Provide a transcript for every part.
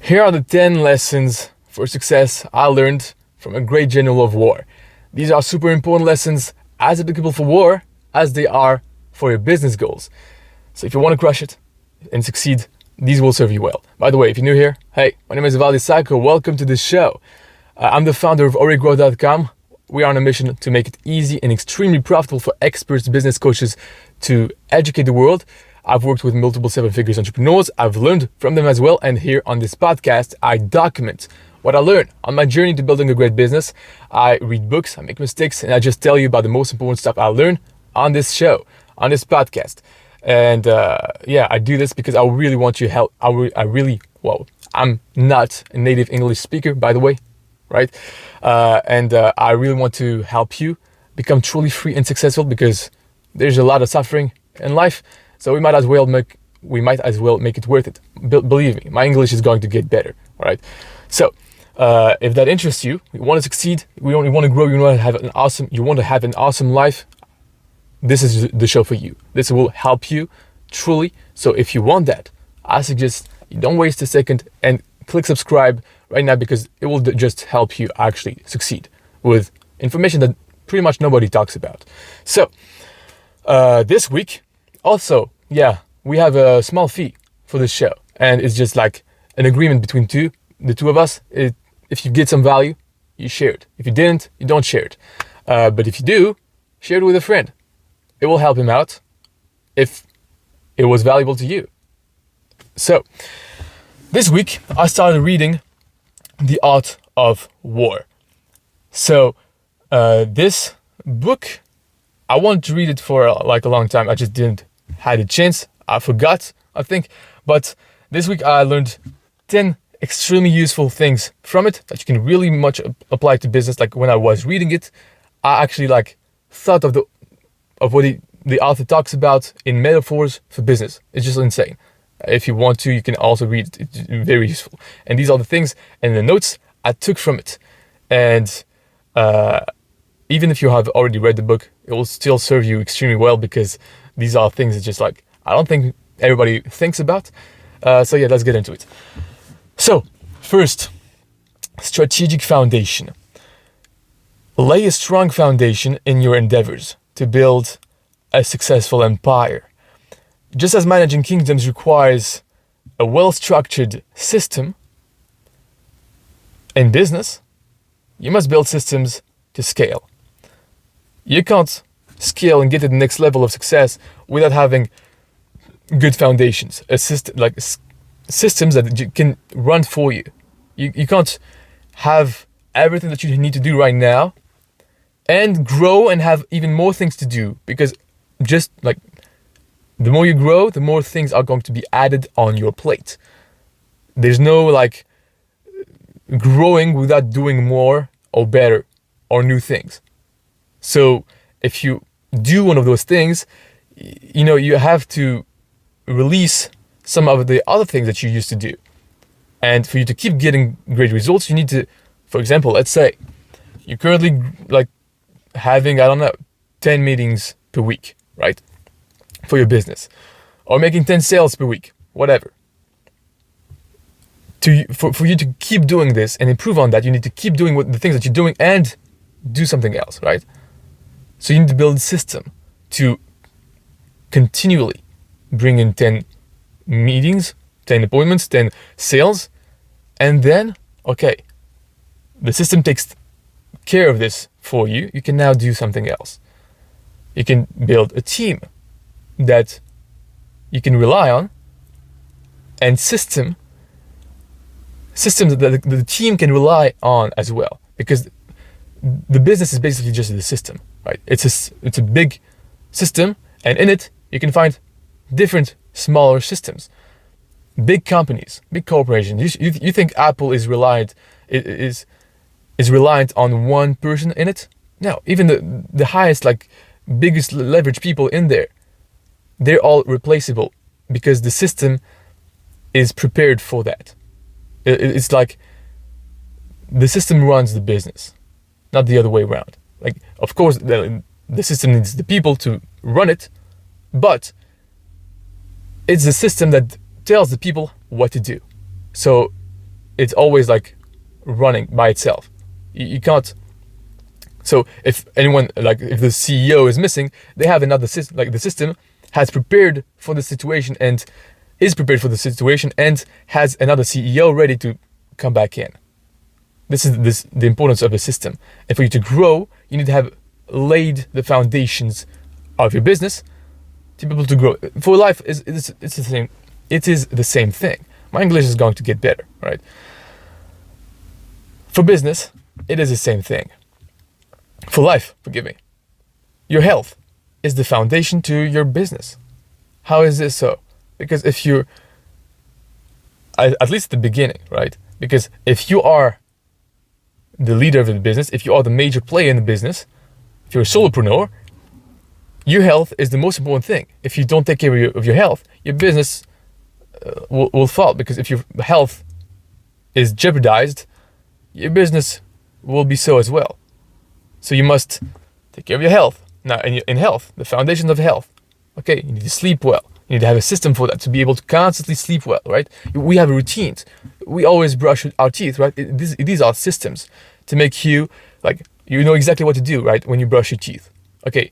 Here are the 10 lessons for success I learned from a great general of war. These are super important lessons, as applicable for war as they are for your business goals. So if you want to crush it and succeed, these will serve you well. By the way, if you're new here, hey, my name is Ivaldi Sako. Welcome to the show. I'm the founder of alreadygrow.com. We are on a mission to make it easy and extremely profitable for experts, business coaches to educate the world. I've worked with multiple seven-figure entrepreneurs. I've learned from them as well. And here on this podcast, I document what I learned on my journey to building a great business. I read books, I make mistakes, and I just tell you about the most important stuff I learned on this show, on this podcast. And I do this because I really want your help. I'm not a native English speaker, by the way, right? I really want to help you become truly free and successful because there's a lot of suffering in life. So we might as well make it worth it. Believe me, my English is going to get better. All right. So if that interests you, you want to succeed, you want to grow, you want to have an awesome life. This is the show for you. This will help you truly. So if you want that, I suggest you don't waste a second and click subscribe right now because it will just help you actually succeed with information that pretty much nobody talks about. So this week, also, we have a small fee for this show, and it's just like an agreement between the two of us. If you get some value, you share it. If you didn't, you don't share it. But if you do, share it with a friend. It will help him out if it was valuable to you. So, this week, I started reading The Art of War. So, this book, I wanted to read it for a long time. I just didn't had a chance. I forgot, I think. But this week I learned 10 extremely useful things from it that you can really much apply to business. Like when I was reading it, I actually thought of what the author talks about in metaphors for business. It's just insane. If you want to, you can also read it. It's very useful. And these are the things and the notes I took from it. And even if you have already read the book, it will still serve you extremely well because these are things that just I don't think everybody thinks about. Let's get into it. So, first, strategic foundation. Lay a strong foundation in your endeavors to build a successful empire. Just as managing kingdoms requires a well-structured system in business, you must build systems to scale. You can't scale and get to the next level of success without having good foundations, systems that you can run for you. You can't have everything that you need to do right now and grow and have even more things to do because the more you grow, the more things are going to be added on your plate. There's no growing without doing more or better or new things. So if you do one of those things, you have to release some of the other things that you used to do. And for you to keep getting great results, you need to, for example, let's say you're currently having, 10 meetings per week, right? For your business, or making 10 sales per week, whatever. For you to keep doing this and improve on that, you need to keep doing the things that you're doing and do something else, right? So you need to build a system to continually bring in 10 meetings, 10 appointments, 10 sales, and then, the system takes care of this for you. You can now do something else. You can build a team that you can rely on and systems that the team can rely on as well, because the business is basically just the system, right? It's a big system, and in it you can find different smaller systems. Big companies, big corporations. You think Apple is reliant on one person in it? No, even the highest, biggest leverage people in there, they're all replaceable because the system is prepared for that. It's the system runs the business, not the other way around. Of course, the system needs the people to run it, but it's the system that tells the people what to do. So it's always like running by itself. You can't. So if anyone, like if the CEO is missing, they have another system, like the system has prepared for the situation and is prepared for the situation and has another CEO ready to come back in. This is the importance of a system. And for you to grow, you need to have laid the foundations of your business to be able to grow. For life, it's the same. It is the same thing. My English is going to get better, right? For business, it is the same thing. For life, forgive me. Your health is the foundation to your business. How is this so? Because if you're, at least at the beginning, right? Because if you are the leader of the business, if you are the major player in the business, if you're a solopreneur, your health is the most important thing. If you don't take care of your health, your business will fall. Because if your health is jeopardized, your business will be so as well. So you must take care of your health. Now, in health, the foundation of health, okay, you need to sleep well. You need to have a system for that to be able to constantly sleep well, right? We have routines. We always brush our teeth, right? These are systems to make you, like, you know exactly what to do, right? When you brush your teeth. Okay,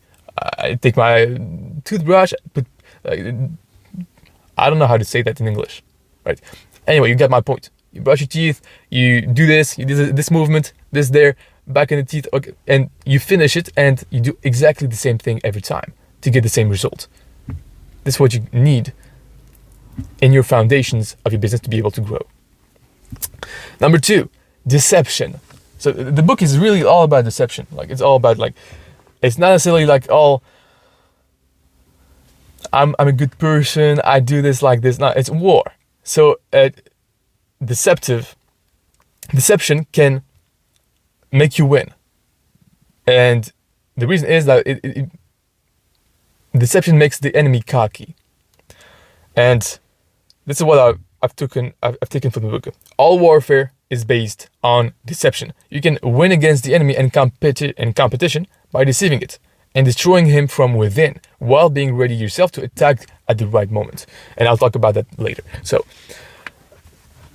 I take my toothbrush, I don't know how to say that in English, right? Anyway, you get my point. You brush your teeth, you do this, you do this movement, this there, back in the teeth, okay, and you finish it and you do exactly the same thing every time to get the same result. This is what you need in your foundations of your business to be able to grow. Number 2, deception. So the book is really all about deception. Like it's all about like, it's not necessarily like all, I'm a good person, I do this like this. No, it's war. So deception can make you win. And the reason is that deception makes the enemy cocky. And this is what I've taken from the book. All warfare is based on deception. You can win against the enemy in competition by deceiving it and destroying him from within while being ready yourself to attack at the right moment. And I'll talk about that later. So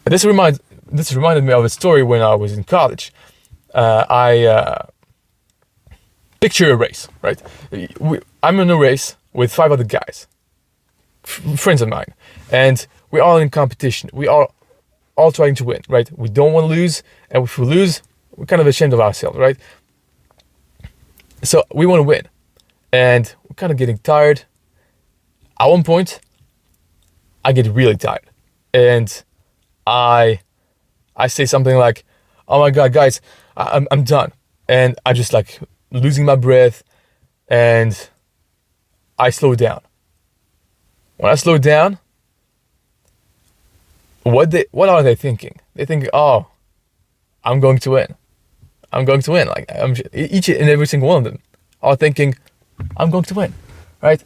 this reminded me of a story when I was in college. I picture a race, right? I'm in a race with 5 other guys, friends of mine, and we're all in competition. We are all trying to win, right? We don't want to lose, and if we lose, we're kind of ashamed of ourselves, right? So we want to win, and we're kind of getting tired. At one point, I get really tired, and I say something like, "Oh my God, guys, I'm done," and I just like losing my breath, and I slow down. When I slow down, what are they thinking? They think, "Oh, I'm going to win. I'm going to win." Like each and every single one of them are thinking, "I'm going to win," right?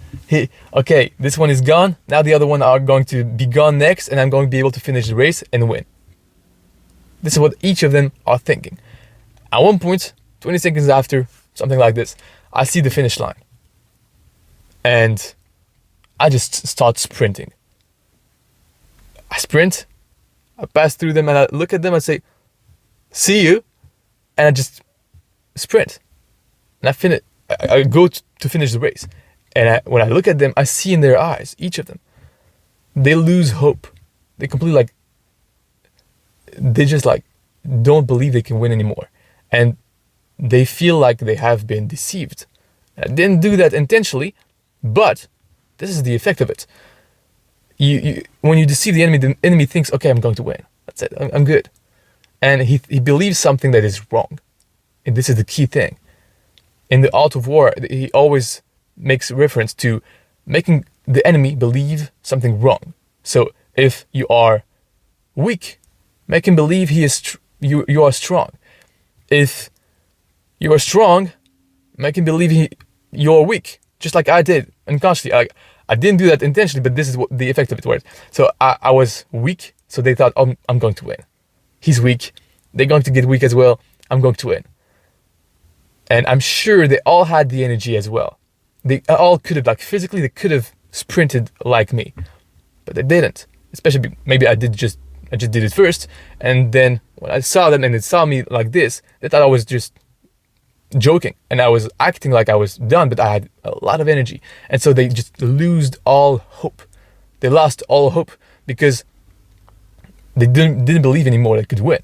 Okay, this one is gone. Now the other one are going to be gone next, and I'm going to be able to finish the race and win. This is what each of them are thinking. At one point, 20 seconds after, something like this, I see the finish line. And I just start sprinting. I sprint, I pass through them, and I look at them and say, "See you," and I just sprint. And I go to finish the race. And when I look at them, I see in their eyes, each of them, they lose hope. They completely they just don't believe they can win anymore. And they feel like they have been deceived. I didn't do that intentionally, but this is the effect of it. When you deceive the enemy thinks, "Okay, I'm going to win. That's it. I'm good." And he believes something that is wrong. And this is the key thing. In the art of war, he always makes reference to making the enemy believe something wrong. So if you are weak, make him believe you are strong. If you are strong, make him believe you're weak. Just like I did unconsciously. I didn't do that intentionally, but this is what the effect of it was. So I was weak, so they thought, "Oh, I'm going to win." He's weak. They're going to get weak as well. I'm going to win. And I'm sure they all had the energy as well. They all could have, physically, they could have sprinted like me. But they didn't. Especially, maybe I did just I just did it first. And then when I saw them and it saw me like this, they thought I was just joking. And I was acting like I was done, but I had a lot of energy. And so they just lost all hope. They lost all hope because they didn't believe anymore they could win.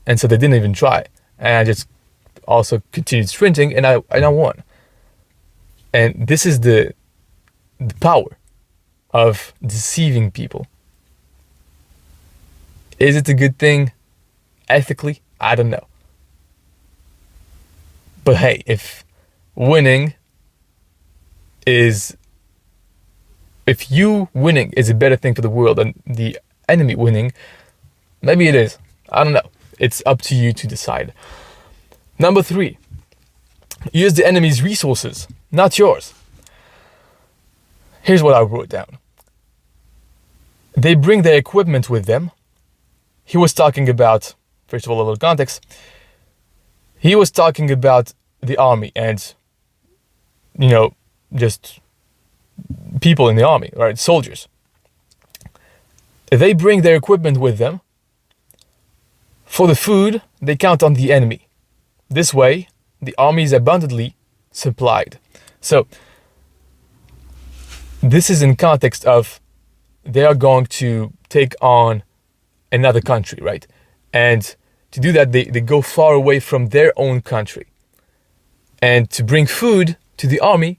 And so they didn't even try. And I just also continued sprinting and I won. And this is the power of deceiving people. Is it a good thing ethically? I don't know. But hey, if you winning is a better thing for the world than the enemy winning, maybe it is. I don't know. It's up to you to decide. Number 3, use the enemy's resources, not yours. Here's what I wrote down. They bring their equipment with them. He was talking about, first of all, a little context. He was talking about the army and, just people in the army, right? Soldiers. They bring their equipment with them. For the food, they count on the enemy. This way, the army is abundantly supplied. So, this is in context of they are going to take on another country, right? And to do that, they go far away from their own country. And to bring food to the army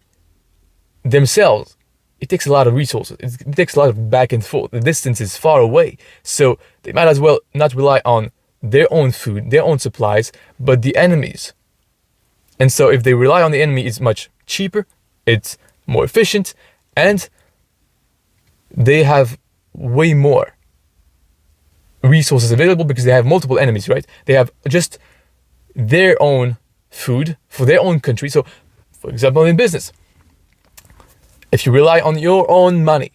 themselves, it takes a lot of resources. It takes a lot of back and forth. The distance is far away. So they might as well not rely on their own food, their own supplies, but the enemy's. And so if they rely on the enemy, it's much cheaper, it's more efficient, and they have way more resources available because they have multiple enemies, right? They have just their own food for their own country. So, for example, in business, if you rely on your own money,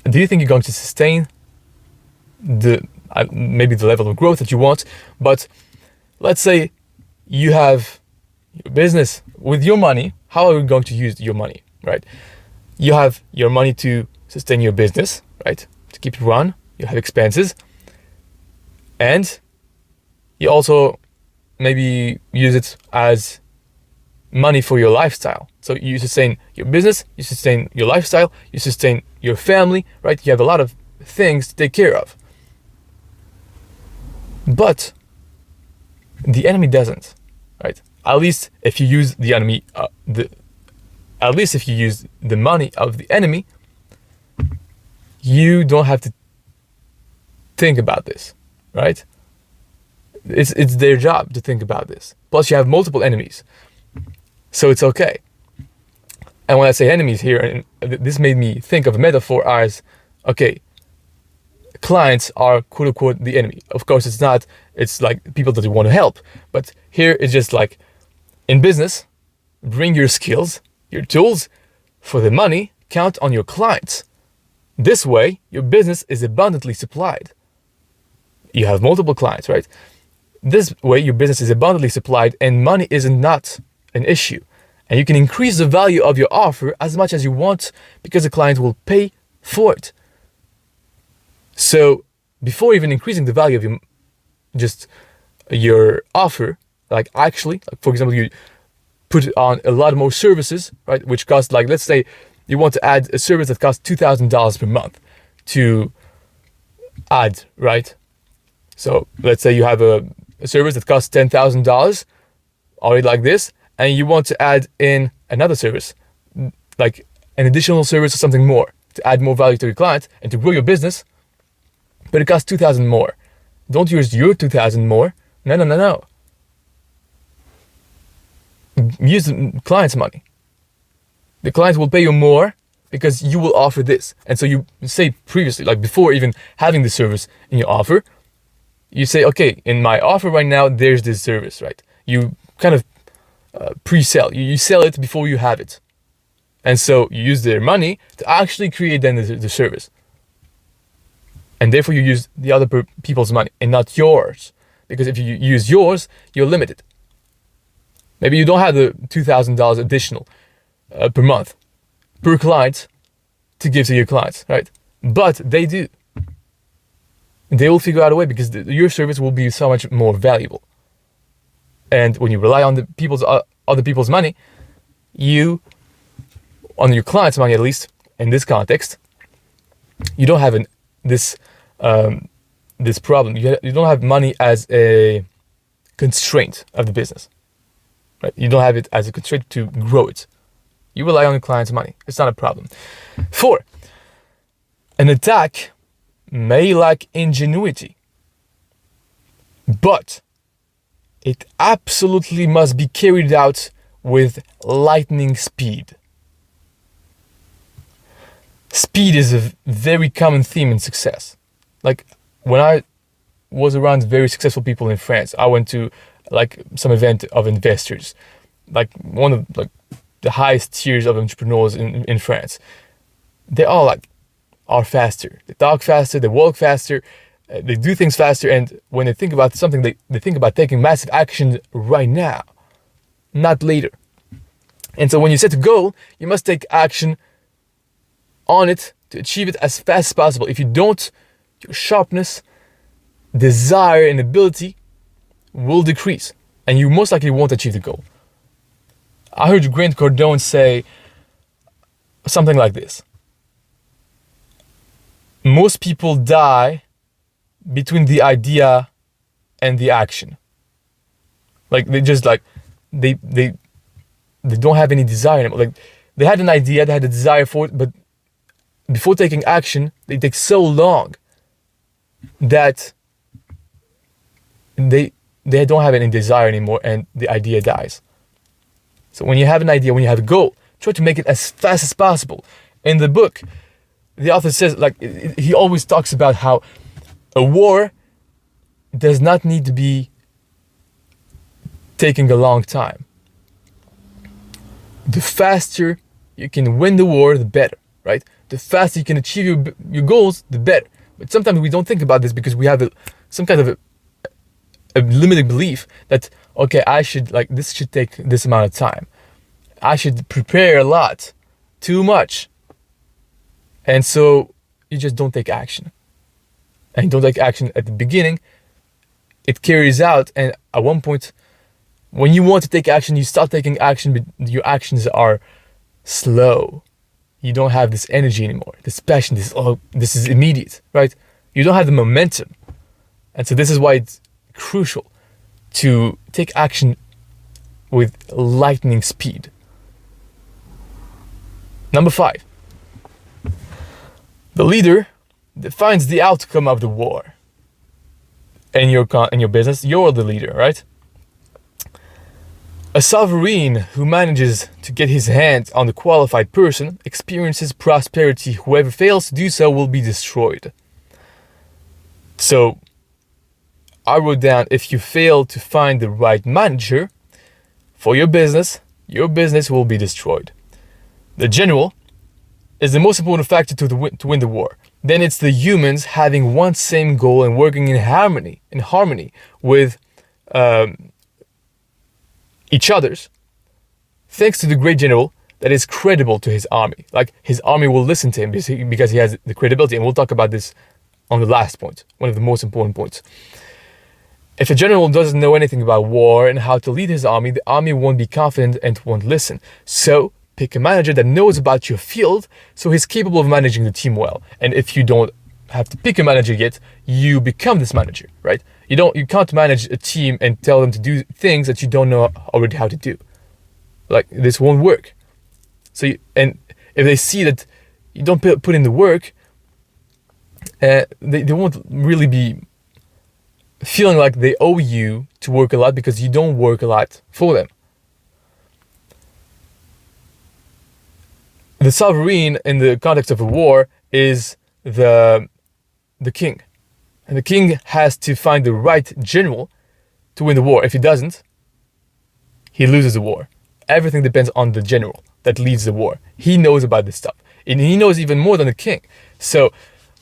do you think you're going to sustain maybe the level of growth that you want? But let's say you have your business with your money. How are you going to use your money, right? You have your money to sustain your business, right? To keep it run. You have expenses. And you also maybe use it as money for your lifestyle. So you sustain your business, you sustain your lifestyle, you sustain your family, right? You have a lot of things to take care of. But the enemy doesn't, right? At least if you use the enemy, at least if you use the money of the enemy, you don't have to think about this, right? It's their job to think about this. Plus, you have multiple enemies, so it's okay. And when I say enemies here, and this made me think of a metaphor as, okay, clients are quote unquote the enemy. Of course, it's not. It's like people that you want to help. But here it's just like in business, bring your skills, your tools for the money, count on your clients. This way, your business is abundantly supplied. You have multiple clients, right? This way, your business is abundantly supplied and money is not an issue. And you can increase the value of your offer as much as you want because the client will pay for it. So before even increasing the value of your offer, like for example, you put on a lot more services, right? Which cost, like, let's say you want to add a service that costs $2,000 per month to add, right? So let's say you have a service that costs $10,000 already like this, and you want to add in another service, like an additional service or something more to add more value to your client and to grow your business, but it costs $2,000 more. Don't use your $2,000 more. No. Use the client's money. The client will pay you more because you will offer this. And so you say previously, like before even having the service in your offer, you say, okay, in my offer right now, there's this service, right? You kind of pre-sell. You sell it before you have it. And so you use their money to actually create then the service. And therefore you use the other people's money and not yours. Because if you use yours, you're limited. Maybe you don't have the $2,000 additional per month, per client to give to your clients, right? But they do. they will figure out a way, because your service will be so much more valuable. And when you rely on other people's money, on your client's money, at least in this context, you don't have this problem. You don't have money as a constraint of the business, right? You don't have it as a constraint to grow it. You rely on your client's money. It's not a problem. 4, an attack may lack ingenuity, but it absolutely must be carried out with lightning speed. Speed is a very common theme in success. Like when I was around very successful people in France, I went to like some event of investors, like one of like the highest tiers of entrepreneurs in France. They all are faster. They talk faster, they walk faster, they do things faster, and when they think about something, they think about taking massive action right now, not later. And so when you set a goal, you must take action on it to achieve it as fast as possible. If you don't, your sharpness, desire, and ability will decrease, and you most likely won't achieve the goal. I heard Grant Cardone say something like this: most people die between the idea and the action. Like they just they don't have any desire anymore. Like they had an idea, they had a desire for it, but before taking action, they take so long that they don't have any desire anymore, and the idea dies. So when you have an idea, when you have a goal, try to make it as fast as possible. In the book, the author says, he always talks about how a war does not need to be taking a long time. The faster you can win the war, the better, right? The faster you can achieve your goals, the better. But sometimes we don't think about this because we have some kind of a limited belief that, okay, this should take this amount of time. I should prepare a lot, too much. And so you just don't take action. And you don't take action at the beginning. It carries out, and at one point, when you want to take action, you start taking action, but your actions are slow. You don't have this energy anymore, this passion, this is immediate, right? You don't have the momentum. And so this is why it's crucial to take action with lightning speed. Number 5. The leader defines the outcome of the war. In your business, you're the leader, right? A sovereign who manages to get his hands on the qualified person experiences prosperity. Whoever fails to do so will be destroyed. So, I wrote down, if you fail to find the right manager for your business will be destroyed. The general is the most important factor to win the war. Then it's the humans having one same goal and working in harmony with each other's, thanks to the great general that is credible to his army. Like his army will listen to him because he has the credibility, and we'll talk about this on the last point, one of the most important points. If a general doesn't know anything about war and how to lead his army, the army won't be confident and won't listen. So pick a manager that knows about your field, so he's capable of managing the team well. And if you don't have to pick a manager yet, you become this manager, right? You can't manage a team and tell them to do things that you don't know already how to do. Like, this won't work. So, and if they see that you don't put in the work, they won't really be feeling like they owe you to work a lot because you don't work a lot for them. The sovereign in the context of a war is the king. And the king has to find the right general to win the war. If he doesn't, he loses the war. Everything depends on the general that leads the war. He knows about this stuff. And he knows even more than the king. So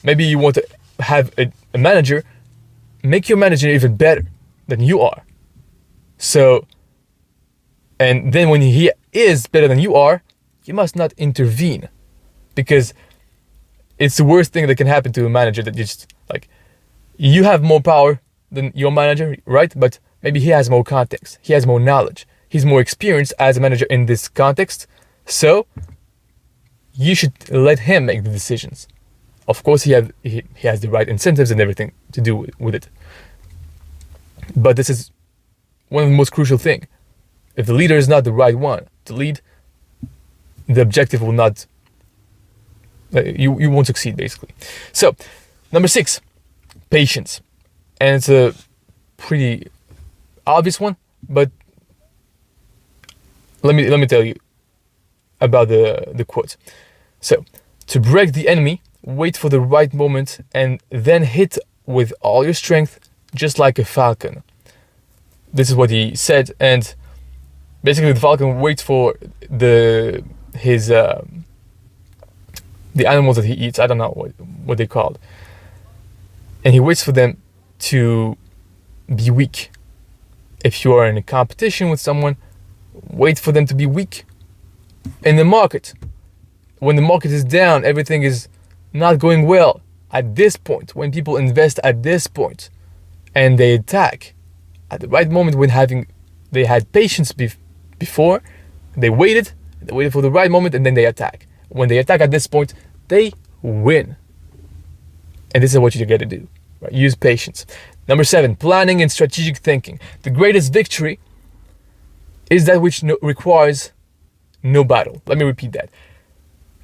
maybe you want to have a manager, make your manager even better than you are. So, and then when he is better than you are, you must not intervene, because it's the worst thing that can happen to a manager, that you just You have more power than your manager, right? But maybe he has more context. He has more knowledge. He's more experienced as a manager in this context. So you should let him make the decisions. Of course, he has the right incentives and everything to do with it. But this is one of the most crucial things. If the leader is not the right one to lead, the objective will not, you won't succeed, basically. So, number 6, patience. And it's a pretty obvious one, but let me tell you about the quote. So, to break the enemy, wait for the right moment and then hit with all your strength, just like a falcon. This is what he said, and basically the falcon waits for the animals that he eats. I don't know what they're called, and he waits for them to be weak. If you are in a competition with someone, wait for them to be weak. In the market, when the market is down, everything is not going well at this point, when people invest at this point and they attack at the right moment, when they had patience before, they waited for the right moment, and then they attack. When they attack at this point, they win. And this is what you got to do, right? Use patience. Number 7, planning and strategic thinking. The greatest victory is that which requires no battle. Let me repeat that.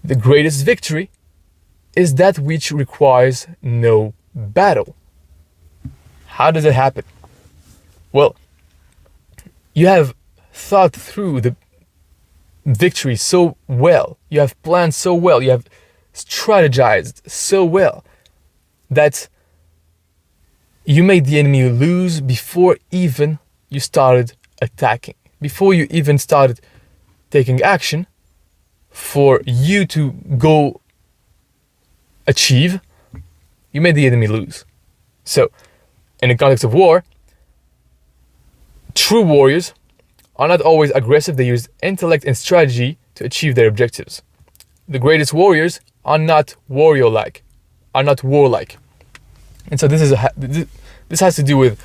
The greatest victory is that which requires no battle. How does it happen? Well, you have thought through the victory so well, you have planned so well, you have strategized so well that you made the enemy lose before even you started attacking, before you even started taking action for you to go achieve. You made the enemy lose. So, in the context of war, true warriors are not always aggressive. They use intellect and strategy to achieve their objectives. The greatest warriors are not warrior-like, are not warlike. And so this has to do with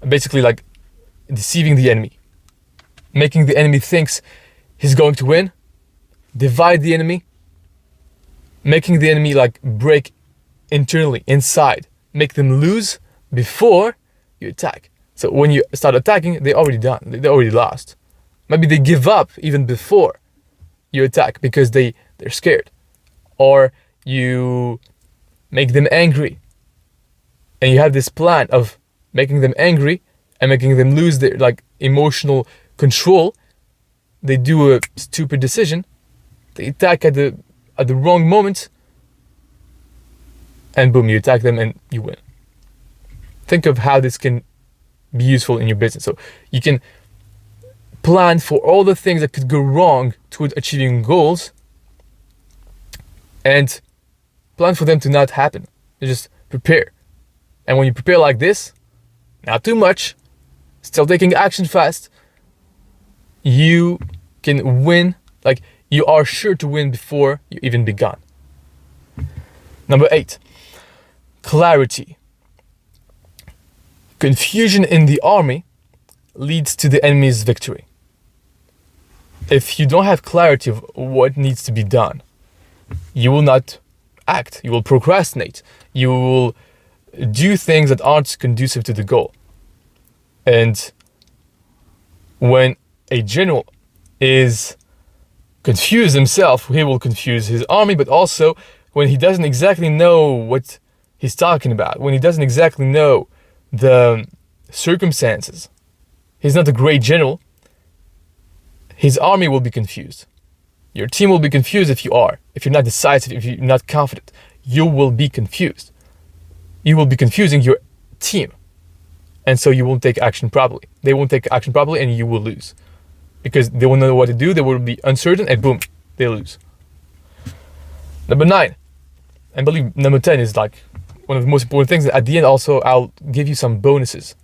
basically like deceiving the enemy, making the enemy thinks he's going to win, divide the enemy, making the enemy like break internally, inside, make them lose before you attack. So when you start attacking, they're already done. They already lost. Maybe they give up even before you attack because they're scared. Or you make them angry. And you have this plan of making them angry and making them lose their like emotional control. They do a stupid decision. They attack at the wrong moment. And boom, you attack them and you win. Think of how this can be useful in your business. So you can plan for all the things that could go wrong toward achieving goals and plan for them to not happen. You just prepare. And when you prepare like this, not too much, still taking action fast, you can win. Like you are sure to win before you even begun. Number 8, clarity. Confusion in the army leads to the enemy's victory. If you don't have clarity of what needs to be done, you will not act. You will procrastinate. You will do things that aren't conducive to the goal. And when a general is confused himself, he will confuse his army, but also when he doesn't exactly know what he's talking about, when he doesn't exactly know the circumstances, he's not a great general, his army will be confused. Your team will be confused if you're not decisive, if you're not confident. You will be confused. You will be confusing your team. And so you won't take action properly. They won't take action properly and you will lose. Because they won't know what to do, they will be uncertain and boom, they lose. Number 9, and believe number 10 is like one of the most important things. At the end also, I'll give you some bonuses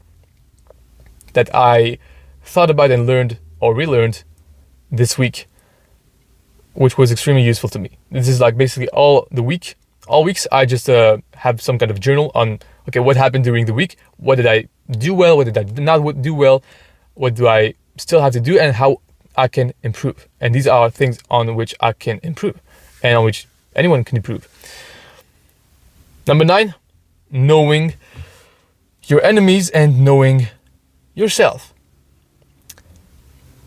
that I thought about and learned or relearned this week, which was extremely useful to me. This is like basically all weeks I just have some kind of journal on, okay, what happened during the week? What did I do well? What did I not do well? What do I still have to do, and how I can improve? And these are things on which I can improve and on which anyone can improve. Number 9, knowing your enemies and knowing yourself.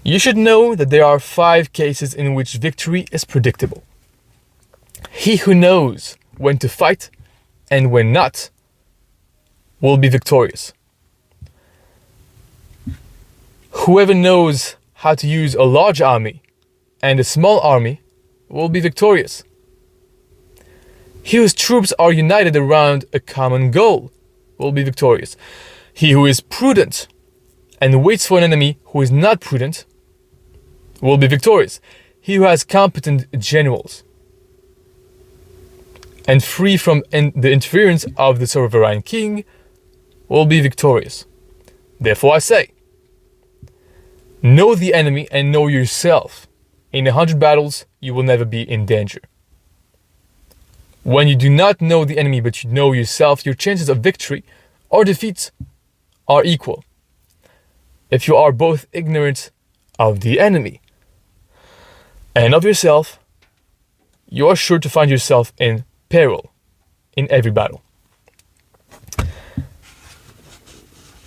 You should know that there are 5 cases in which victory is predictable. He who knows when to fight and when not will be victorious. Whoever knows how to use a large army and a small army will be victorious. He whose troops are united around a common goal will be victorious. He who is prudent and waits for an enemy who is not prudent will be victorious. He who has competent generals and free from the interference of the sovereign king will be victorious. Therefore I say, know the enemy and know yourself. In 100 battles, you will never be in danger. When you do not know the enemy but you know yourself, your chances of victory or defeat are equal. If you are both ignorant of the enemy and of yourself, you are sure to find yourself in peril in every battle.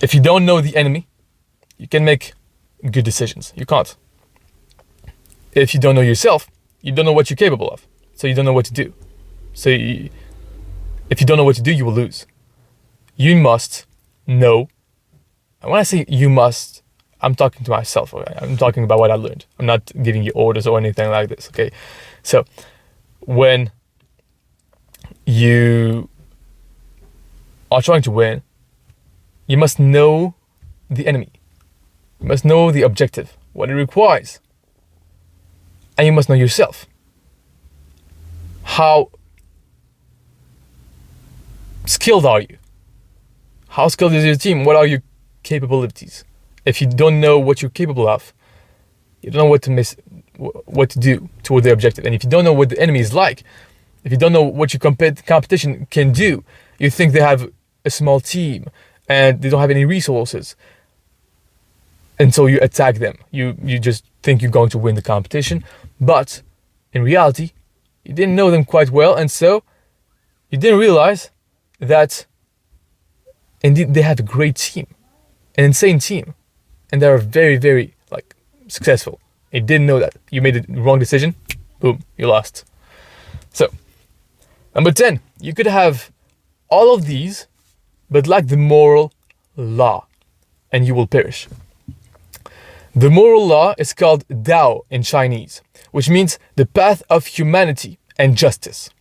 If you don't know the enemy, you can make good decisions. You can't. If you don't know yourself, you don't know what you're capable of. So you don't know what to do. So if you don't know what to do, you will lose. You must know. And when I say you must, I'm talking to myself. Okay? I'm talking about what I learned. I'm not giving you orders or anything like this. Okay. So when you are trying to win, you must know the enemy. You must know the objective, what it requires. And you must know yourself. How skilled are you? How skilled is your team? What are your capabilities? If you don't know what you're capable of, you don't know what to do toward the objective. And if you don't know what the enemy is like, if you don't know what your competition can do, you think they have a small team and they don't have any resources. And so you attack them. You just think you're going to win the competition. But in reality, you didn't know them quite well. And so you didn't realize that indeed they have a great team, an insane team. And they're very, very successful. You didn't know that. You made the wrong decision. Boom, you lost. So, number 10, you could have all of these, but lack the moral law, and you will perish. The moral law is called Dao in Chinese, which means the path of humanity and justice.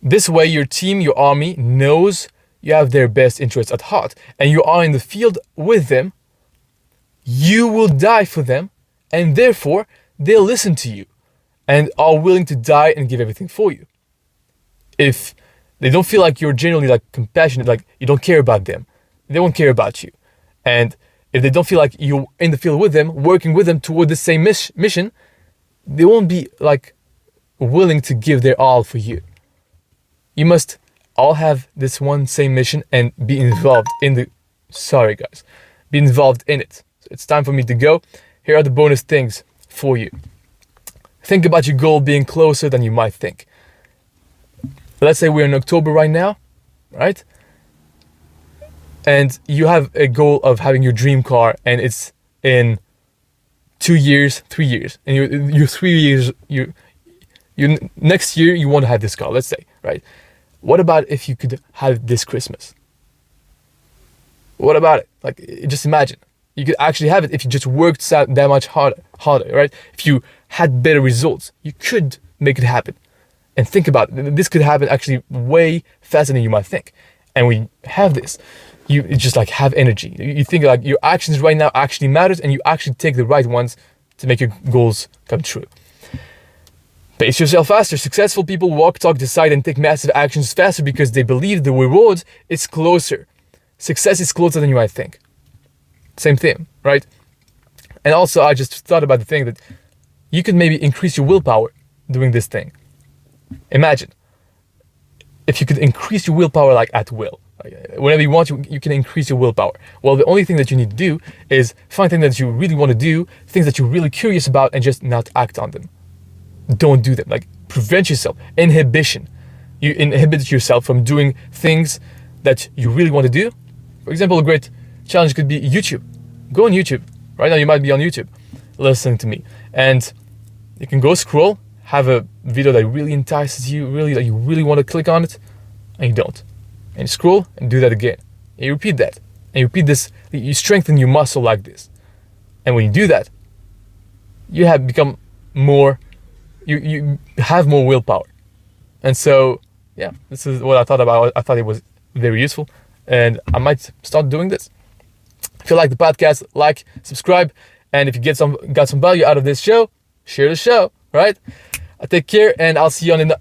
This way, your team, your army, knows you have their best interests at heart, and you are in the field with them. You will die for them, and therefore, they'll listen to you and are willing to die and give everything for you. If they don't feel like you're genuinely compassionate, like you don't care about them, they won't care about you. And if they don't feel like you're in the field with them, working with them toward the same mission, they won't be willing to give their all for you. You must all have this one same mission and be involved in the... Sorry guys. Be involved in it. So it's time for me to go. Here are the bonus things for you. Think about your goal being closer than you might think. Let's say we're in October right now, right? And you have a goal of having your dream car, and it's in 2 years, 3 years, and you're 3 years. You next year you want to have this car. Let's say, right? What about if you could have it this Christmas? What about it? Just imagine you could actually have it if you just worked that much harder, right? If you had better results, you could make it happen. And think about it. This could happen actually way faster than you might think. And when you have this, you just have energy. You think your actions right now actually matters, and you actually take the right ones to make your goals come true. Pace yourself faster. Successful people walk, talk, decide, and take massive actions faster because they believe the reward is closer. Success is closer than you might think. Same thing, right? And also, I just thought about the thing that you could maybe increase your willpower doing this thing. Imagine if you could increase your willpower like at will. Whenever you want, you can increase your willpower. Well, the only thing that you need to do is find things that you really want to do, things that you're really curious about, and just not act on them. Don't do them. Like, prevent yourself. Inhibition. You inhibit yourself from doing things that you really want to do. For example, a great challenge could be YouTube. Go on YouTube. Right now you might be on YouTube listening to me, and you can go scroll, have a video that really entices you, really that you really want to click on it, and you don't. And you scroll and do that again. And you repeat that. And you repeat this, you strengthen your muscle like this. And when you do that, you have become more, you have more willpower. And so, yeah, this is what I thought about. I thought it was very useful, and I might start doing this. If you like the podcast, like, subscribe, and if you got some value out of this show, share the show, right? Take care, and I'll see you on the